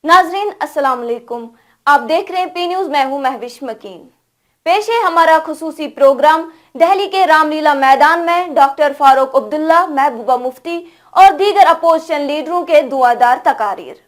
नाजरीन अस्सलाम वालेकुम। आप देख रहे हैं पी न्यूज। मैं हूं महविश मकीन। पेश है हमारा खुसूसी प्रोग्राम। दिल्ली के रामलीला मैदान में डॉक्टर फारूक अब्दुल्ला, महबूबा मुफ्ती और दीगर अपोजिशन लीडरों के दुआदार तकारीर।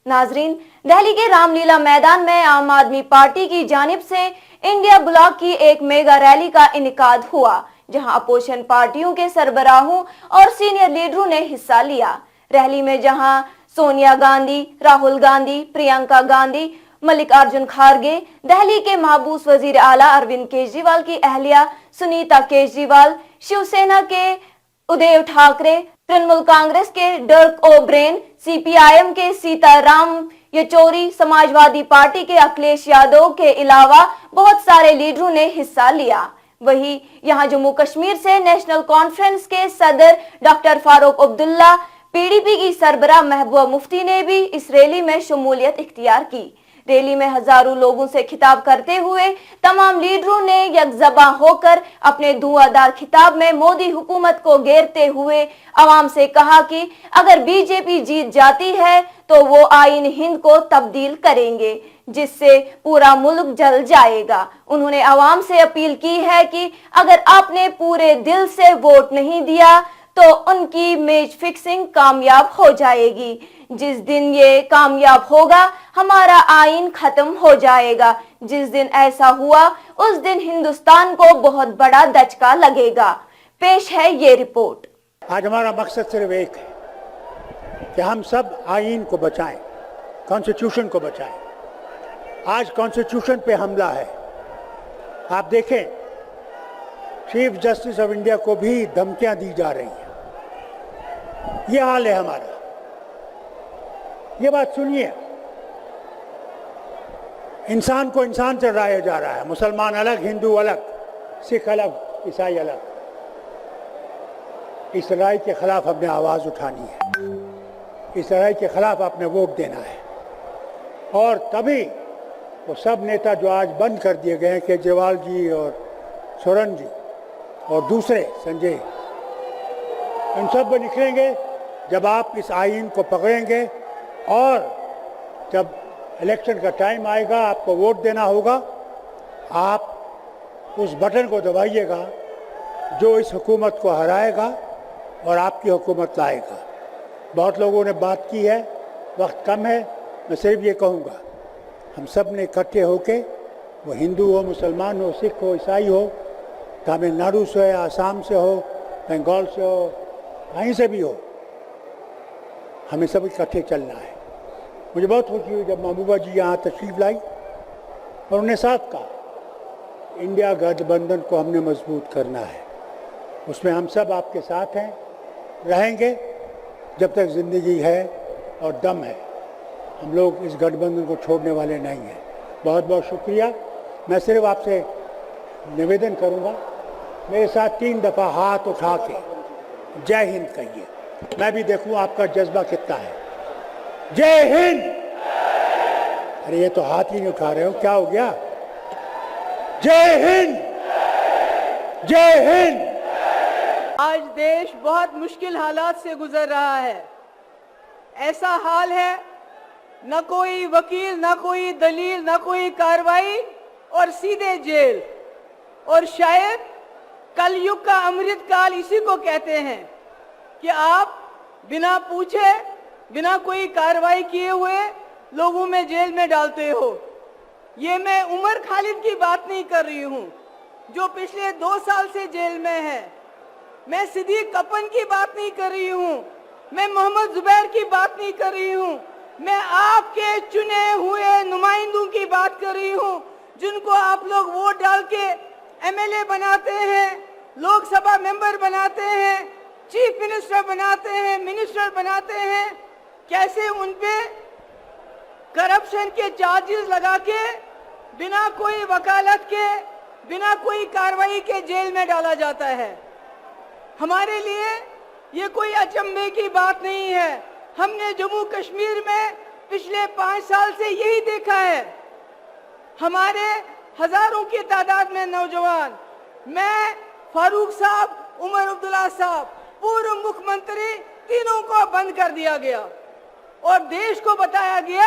नाजरीन, दिल्ली के रामलीला मैदान में आम आदमी पार्टी की जानिब से इंडिया ब्लॉक की एक मेगा रैली का इनेकाद हुआ, जहां अपोजिशन पार्टियों के सरबराहों और सीनियर लीडरों ने हिस्सा लिया। रैली में जहां सोनिया गांधी, राहुल गांधी, प्रियंका गांधी, मल्लिकार्जुन खड़गे, दिल्ली के महबूस वजीर आला अरविंद केजरीवाल की अहलिया सुनीता केजरीवाल, शिवसेना के उद्धव ठाकरे, तृणमूल कांग्रेस के डर्क ओब्रेन, सीपीआईएम के सीताराम येचुरी, समाजवादी पार्टी के अखिलेश यादव के अलावा बहुत सारे लीडरों ने हिस्सा लिया। वहीं यहां जम्मू कश्मीर से नेशनल कॉन्फ्रेंस के सदर डॉक्टर फारूक अब्दुल्ला, पीडीपी की सरबराह महबूबा मुफ्ती ने भी इस रैली में शमूलियत इख्तियार की। रैली में हजारों लोगों से खिताब करते हुए तमाम लीडरों ने यकजबा होकर अपने धुआंधार खिताब में मोदी हुकूमत को घेरते हुए आवाम से कहा कि अगर बीजेपी जीत जाती है तो वो आईन हिंद को तब्दील करेंगे, जिससे पूरा मुल्क जल जाएगा। उन्होंने आवाम से अपील की है कि अगर आपने पूरे दिल से वोट नहीं दिया तो उनकी मैच फिक्सिंग कामयाब हो जाएगी। जिस दिन ये कामयाब होगा हमारा आइन खत्म हो जाएगा। जिस दिन ऐसा हुआ उस दिन हिंदुस्तान को बहुत बड़ा दचका लगेगा। पेश है ये रिपोर्ट। आज हमारा मकसद सिर्फ एक है कि हम सब आइन को बचाएं, कॉन्स्टिट्यूशन को बचाएं। आज कॉन्स्टिट्यूशन पे हमला है। आप देखें, चीफ जस्टिस ऑफ इंडिया को भी धमकियां दी जा रही हैं। ये हाल है हमारा। ये बात सुनिए, इंसान को इंसान से लड़ाया जा रहा है। मुसलमान अलग, हिंदू अलग, सिख अलग, ईसाई अलग। इस लड़ाई के खिलाफ हमने आवाज़ उठानी है। इस लड़ाई के खिलाफ आपने वोट देना है। और तभी वो सब नेता जो आज बंद कर दिए गए हैं, केजरीवाल जी और सोरेन जी और दूसरे संजय, इन सब में निकलेंगे जब आप इस आइन को पकड़ेंगे। और जब इलेक्शन का टाइम आएगा, आपको वोट देना होगा, आप उस बटन को दबाइएगा जो इस हुकूमत को हराएगा और आपकी हुकूमत लाएगा। बहुत लोगों ने बात की है, वक्त कम है। मैं सिर्फ ये कहूँगा, हम सब ने इकट्ठे होके, वो हिंदू हो, मुसलमान हो, सिख हो, ईसाई हो, तमिलनाडु से हो, आसाम से हो, बंगाल से हो, कहीं से भी हो, हमें सब इकट्ठे चलना है। मुझे बहुत खुशी हुई जब महबूबा जी यहाँ तशरीफ़ लाई और उन्होंने साफ कहा, इंडिया गठबंधन को हमने मजबूत करना है। उसमें हम सब आपके साथ हैं, रहेंगे जब तक ज़िंदगी है और दम है। हम लोग इस गठबंधन को छोड़ने वाले नहीं हैं। बहुत बहुत शुक्रिया। मैं सिर्फ आपसे निवेदन करूँगा, मेरे साथ 3 दफ़ा हाथ उठा के जय हिंद कहिए। मैं भी देखूं आपका जज्बा कितना है। जय हिंद। अरे ये तो हाथ ही नहीं उठा रहे हो, क्या हो गया? जय हिंद, जय हिंद। आज देश बहुत मुश्किल हालात से गुजर रहा है। ऐसा हाल है, न कोई वकील, न कोई दलील, न कोई कार्रवाई और सीधे जेल। और शायद कलयुग का अमृत काल इसी को कहते हैं कि आप बिना पूछे, बिना कोई कार्रवाई किए हुए लोगों में जेल में डालते हो। ये मैं उमर खालिद की बात नहीं कर रही हूँ जो पिछले 2 साल से जेल में है। मैं सिद्दीक कपन की बात नहीं कर रही हूँ। मैं मोहम्मद जुबैर की बात नहीं कर रही हूँ। मैं आपके चुने हुए नुमाइंदों की बात कर रही हूँ, जिनको आप लोग वोट डाल के एमएलए बनाते हैं, लोकसभा मेंबर बनाते हैं, चीफ मिनिस्टर बनाते हैं, मिनिस्टर बनाते हैं। कैसे उन पे करप्शन के चार्जेस लगा के बिना कोई वकालत के, बिना कोई कार्रवाई के जेल में डाला जाता है। हमारे लिए ये कोई अचंभे की बात नहीं है। हमने जम्मू कश्मीर में पिछले 5 साल से यही देखा है। हमारे हजारों की तादाद में नौजवान, मैं, फारूक साहब, उमर अब्दुल्ला साहब, पूर्व मुख्यमंत्री, तीनों को बंद कर दिया गया और देश को बताया गया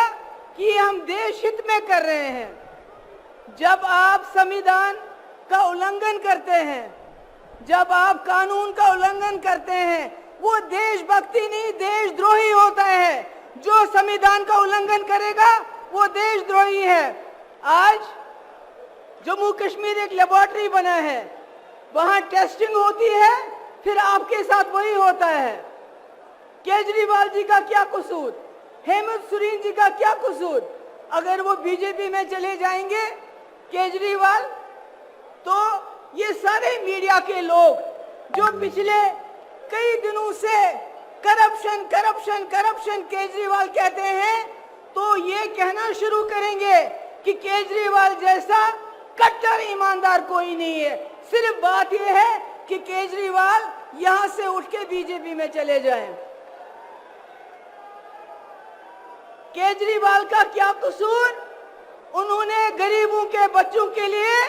कि हम देश हित में कर रहे हैं। जब आप संविधान का उल्लंघन करते हैं, जब आप कानून का उल्लंघन करते हैं, वो देशभक्ति नहीं देशद्रोही होता है। जो संविधान का उल्लंघन करेगा वो देशद्रोही है। आज जम्मू कश्मीर एक लेबोरेटरी बना है, वहां टेस्टिंग होती है, फिर आपके साथ वही होता है। केजरीवाल जी का क्या कसूर, हेमंत सोरेन जी का क्या कसूर? अगर वो बीजेपी में चले जाएंगे केजरीवाल, तो ये सारे मीडिया के लोग जो पिछले कई दिनों से करप्शन करप्शन करप्शन केजरीवाल कहते हैं, तो ये कहना शुरू करेंगे कि केजरीवाल जैसा कट्टर ईमानदार कोई नहीं है। सिर्फ बात यह है कि केजरीवाल यहां से उठ के बीजेपी में चले जाएं। केजरीवाल का क्या कसूर? उन्होंने गरीबों के बच्चों के लिए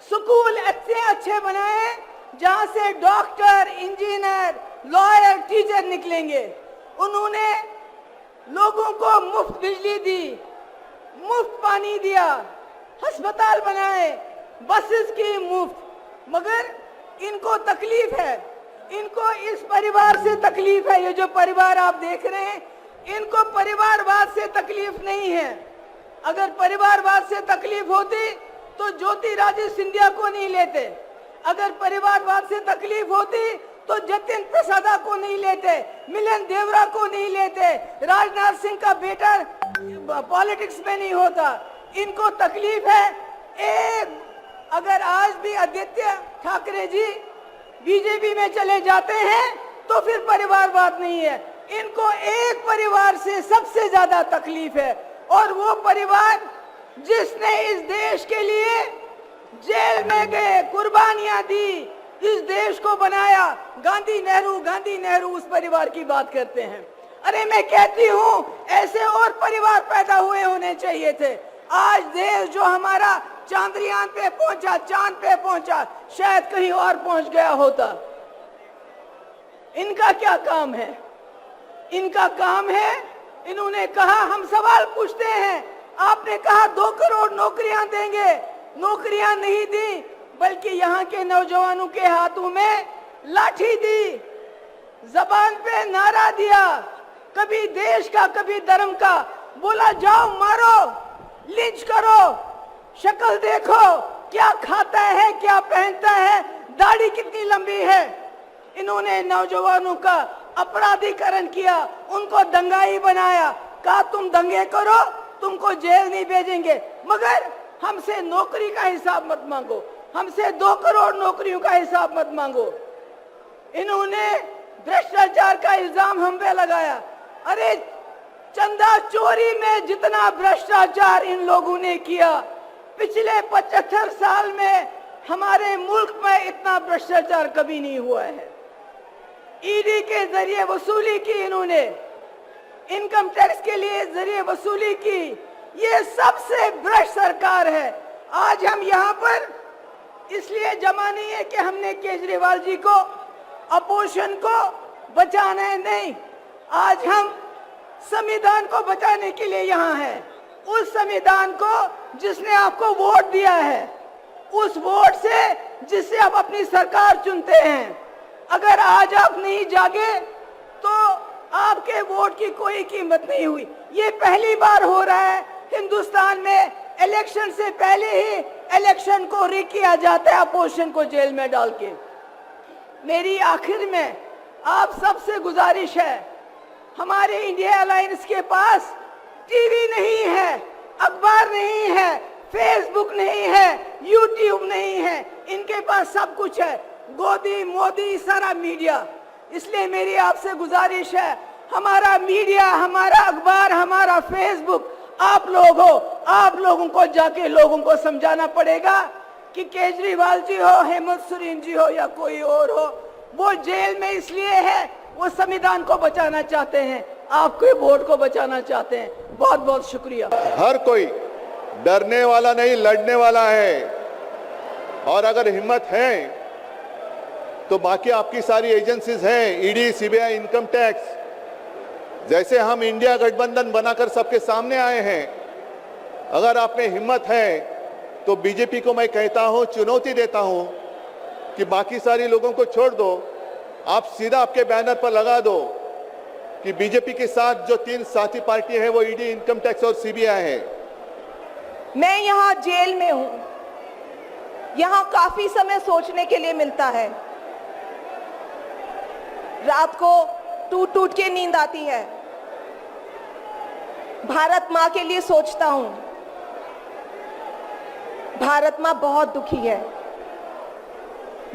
स्कूल अच्छे अच्छे बनाए जहां से डॉक्टर, इंजीनियर, लॉयर, टीचर निकलेंगे। उन्होंने लोगों को मुफ्त बिजली दी, मुफ्त पानी दिया, अस्पताल बनाए, बसेस की मुफ्त। मगर इनको तकलीफ है, इनको इस परिवार से तकलीफ है। ये जो परिवार आप देख रहे हैं, इनको परिवारवाद से तकलीफ नहीं है। अगर परिवारवाद से तकलीफ होती तो ज्योतिरादित्य सिंधिया को नहीं लेते। अगर परिवारवाद से तकलीफ होती तो जतिन प्रसादा को नहीं लेते, मिलन देवरा को नहीं लेते, राजनाथ सिंह का बेटा पॉलिटिक्स में नहीं होता। इनको तकलीफ है एक, अगर आज भी आदित्य ठाकरे जी बीजेपी में चले जाते हैं तो फिर परिवारवाद नहीं है। इनको एक परिवार से सबसे ज्यादा तकलीफ है, और वो परिवार जिसने इस देश के लिए जेल में गए, कुर्बानियां दी, इस देश को बनाया। गांधी नेहरू उस परिवार की बात करते हैं। अरे मैं कहती हूँ ऐसे और परिवार पैदा हुए होने चाहिए थे। आज देश जो हमारा चांद्रयान पे पहुंचा, चांद पे पहुंचा, शायद कहीं और पहुंच गया होता। इनका क्या काम है? इनका काम है, इन्होंने कहा, हम सवाल पूछते हैं, आपने कहा 2 करोड़ नौकरियां देंगे, नौकरियां नहीं दी, बल्कि यहाँ के नौजवानों के हाथों में लाठी दी, जबान पे नारा दिया, कभी देश का कभी धर्म का, बोला जाओ मारो, लिंच करो, शक्ल देखो, क्या खाता है, क्या पहनता है, दाढ़ी कितनी लंबी है। इन्होंने नौजवानों का अपराधीकरण किया, उनको दंगाई बनाया, कहा तुम दंगे करो, तुमको जेल नहीं भेजेंगे, मगर हमसे नौकरी का हिसाब मत मांगो, हमसे 2 करोड़ नौकरियों का हिसाब मत मांगो। इन्होंने भ्रष्टाचार का इल्जाम हम पे लगाया। अरे चंदा चोरी में जितना भ्रष्टाचार इन लोगों ने किया, पिछले 75 साल में हमारे मुल्क में इतना भ्रष्टाचार कभी नहीं हुआ है। ईडी के जरिए वसूली की, इन्होंने इनकम टैक्स के लिए जरिए वसूली की। ये सबसे भ्रष्ट सरकार है। आज हम यहाँ पर इसलिए जमा नहीं है कि हमने केजरीवाल जी को, अपोजिशन को बचाना है, नहीं। आज हम संविधान को बचाने के लिए यहाँ हैं। उस संविधान को जिसने आपको वोट दिया है, उस वोट से जिससे आप अपनी सरकार चुनते हैं, अगर आज आप नहीं जागे तो आपके वोट की कोई कीमत नहीं हुई। ये पहली बार हो रहा है हिंदुस्तान में, इलेक्शन से पहले ही इलेक्शन को रिग किया जाता है अपोजिशन को जेल में डाल के। मेरी आखिर में आप सबसे गुजारिश है, हमारे इंडिया अलायंस के पास टीवी नहीं है, अखबार नहीं है, फेसबुक नहीं है, यूट्यूब नहीं है, इनके पास सब कुछ है, गोदी मोदी सारा मीडिया। इसलिए मेरी आपसे गुजारिश है, हमारा मीडिया, हमारा अखबार, हमारा फेसबुक आप लोग हो, आप लोगों को जाके लोगों को समझाना पड़ेगा कि केजरीवाल जी हो, हेमंत सोरेन जी हो या कोई और हो, वो जेल में इसलिए है, वो संविधान को बचाना चाहते हैं, आपके वोट को बचाना चाहते हैं। बहुत बहुत शुक्रिया। हर कोई डरने वाला नहीं, लड़ने वाला है, और अगर हिम्मत है तो बाकी आपकी सारी एजेंसीज हैं, ईडी, सीबीआई, इनकम टैक्स, जैसे हम इंडिया गठबंधन बनाकर सबके सामने आए हैं, अगर आप में हिम्मत है तो बीजेपी को मैं कहता हूं, चुनौती देता हूं कि बाकी सारी लोगों को छोड़ दो, आप सीधा आपके बैनर पर लगा दो कि बीजेपी के साथ जो 3 साथी पार्टी है वो ईडी, इनकम टैक्स और सीबीआई है। मैं यहाँ जेल में हूँ, यहाँ काफी समय सोचने के लिए मिलता है। रात को टूट टूट के नींद आती है। भारत माँ के लिए सोचता हूँ। भारत माँ बहुत दुखी है।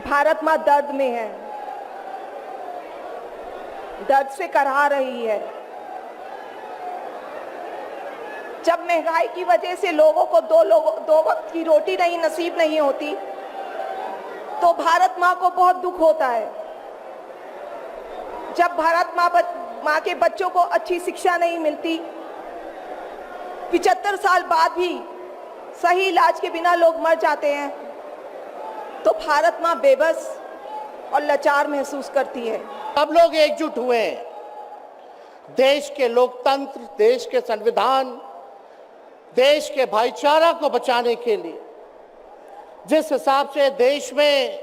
भारत माँ दर्द में है, दर्द से कराह रही है। जब महंगाई की वजह से लोगों को दो वक्त की रोटी नहीं नसीब नहीं होती, तो भारत माँ को बहुत दुख होता है। जब भारत माँ के बच्चों को अच्छी शिक्षा नहीं मिलती, 75 साल बाद भी सही इलाज के बिना लोग मर जाते हैं, तो भारत माँ बेबस और लाचार महसूस करती है। सब लोग एकजुट हुए हैं, देश के लोकतंत्र, देश के संविधान, देश के भाईचारा को बचाने के लिए। जिस हिसाब से देश में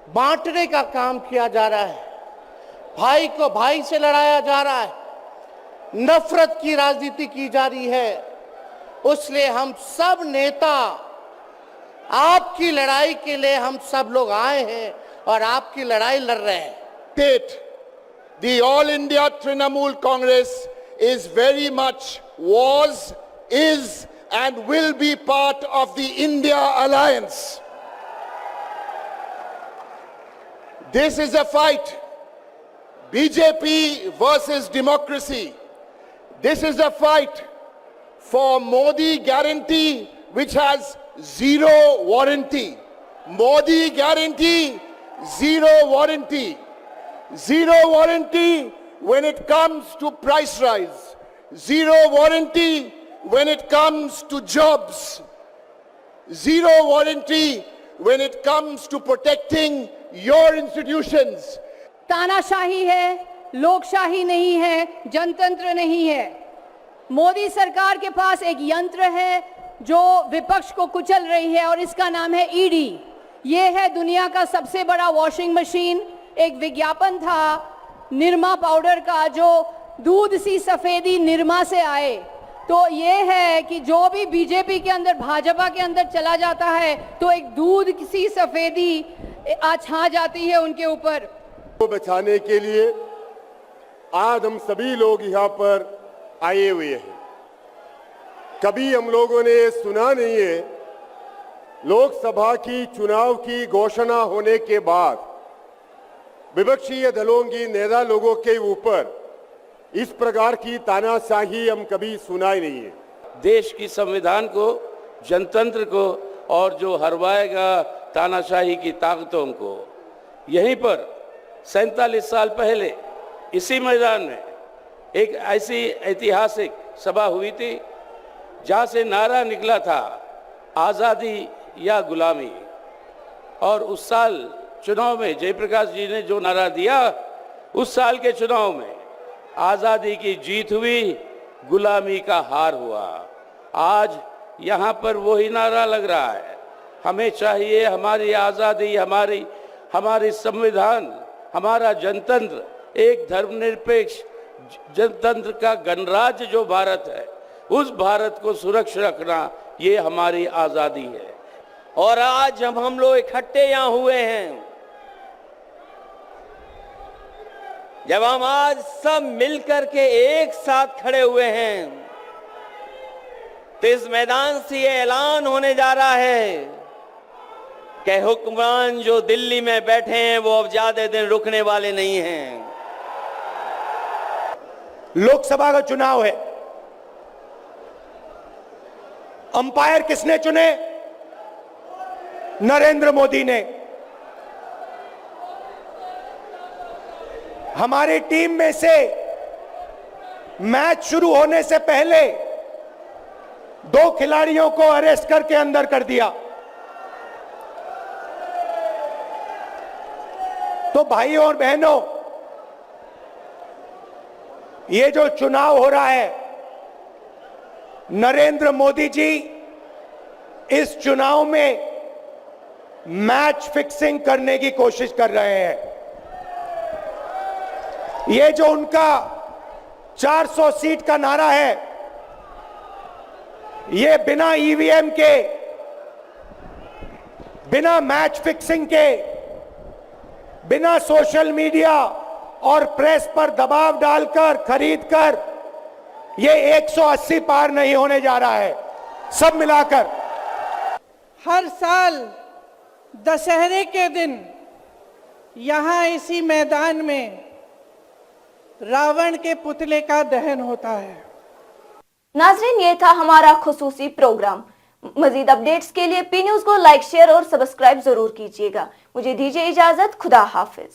बांटने का काम किया जा रहा है, भाई को भाई से लड़ाया जा रहा है, नफरत की राजनीति की जा रही है, उसलिए हम सब नेता आपकी लड़ाई के लिए हम सब लोग आए हैं और आपकी लड़ाई लड़ रहे हैं। The All India Trinamool Congress is very much, was, is and will be part of the India Alliance. This is a fight, BJP versus democracy. This is a fight for Modi guarantee, which has zero warranty. Modi guarantee, zero warranty. Zero warranty when it comes to price rise. Zero warranty when it comes to jobs. Zero warranty when it comes to protecting your institutions. तानाशाही है, लोकशाही नहीं है, जनतंत्र नहीं है। मोदी सरकार के पास एक यंत्र है जो विपक्ष को कुचल रही है और इसका नाम है ईडी। ये है दुनिया का सबसे बड़ा वॉशिंग मशीन। एक विज्ञापन था निरमा पाउडर का, जो दूध सी सफेदी निरमा से आए। तो ये है कि जो भी बीजेपी के अंदर, भाजपा के अंदर चला जाता है तो एक दूध सी सफेदी छा जाती है उनके ऊपर। को बचाने के लिए आज हम सभी लोग यहाँ पर आए हुए हैं। कभी हम लोगों ने ये सुना नहीं है, लोकसभा की चुनाव की घोषणा होने के बाद विपक्षी दलों की नेता लोगों के ऊपर इस प्रकार की तानाशाही हम कभी सुना ही नहीं है। देश की संविधान को, जनतंत्र को और जो हरवाएगा तानाशाही की ताकतों को, यहीं पर 47 साल पहले इसी मैदान में एक ऐसी ऐतिहासिक सभा हुई थी जहां से नारा निकला था आज़ादी या गुलामी। और उस साल चुनाव में जयप्रकाश जी ने जो नारा दिया, उस साल के चुनाव में आज़ादी की जीत हुई, गुलामी का हार हुआ। आज यहाँ पर वही नारा लग रहा है। हमें चाहिए हमारी आज़ादी, हमारी संविधान, हमारा जनतंत्र, एक धर्मनिरपेक्ष जनतंत्र का गणराज्य जो भारत है, उस भारत को सुरक्षित रखना, ये हमारी आज़ादी है। और आज जब हम लोग इकट्ठे यहाँ हुए हैं, जब हम आज सब मिलकर के एक साथ खड़े हुए हैं, तो इस मैदान से ये ऐलान होने जा रहा है कि हुक्मरान जो दिल्ली में बैठे हैं वो अब ज्यादा दिन रुकने वाले नहीं हैं। लोकसभा का चुनाव है, अंपायर किसने चुने? नरेंद्र मोदी ने। हमारी टीम में से मैच शुरू होने से पहले 2 खिलाड़ियों को अरेस्ट करके अंदर कर दिया। तो भाइयों और बहनों, ये जो चुनाव हो रहा है, नरेंद्र मोदी जी इस चुनाव में मैच फिक्सिंग करने की कोशिश कर रहे हैं। ये जो उनका 400 सीट का नारा है, ये बिना ईवीएम के, बिना मैच फिक्सिंग के, बिना सोशल मीडिया और प्रेस पर दबाव डालकर खरीदकर ये 180 पार नहीं होने जा रहा है। सब मिलाकर हर साल दशहरे के दिन यहाँ इसी मैदान में रावण के पुतले का दहन होता है। नाजरीन, ये था हमारा खुसूसी प्रोग्राम। मजीद अपडेट्स के लिए पी न्यूज को लाइक, शेयर और सब्सक्राइब जरूर कीजिएगा। मुझे दीजिए इजाजत। खुदा हाफिज।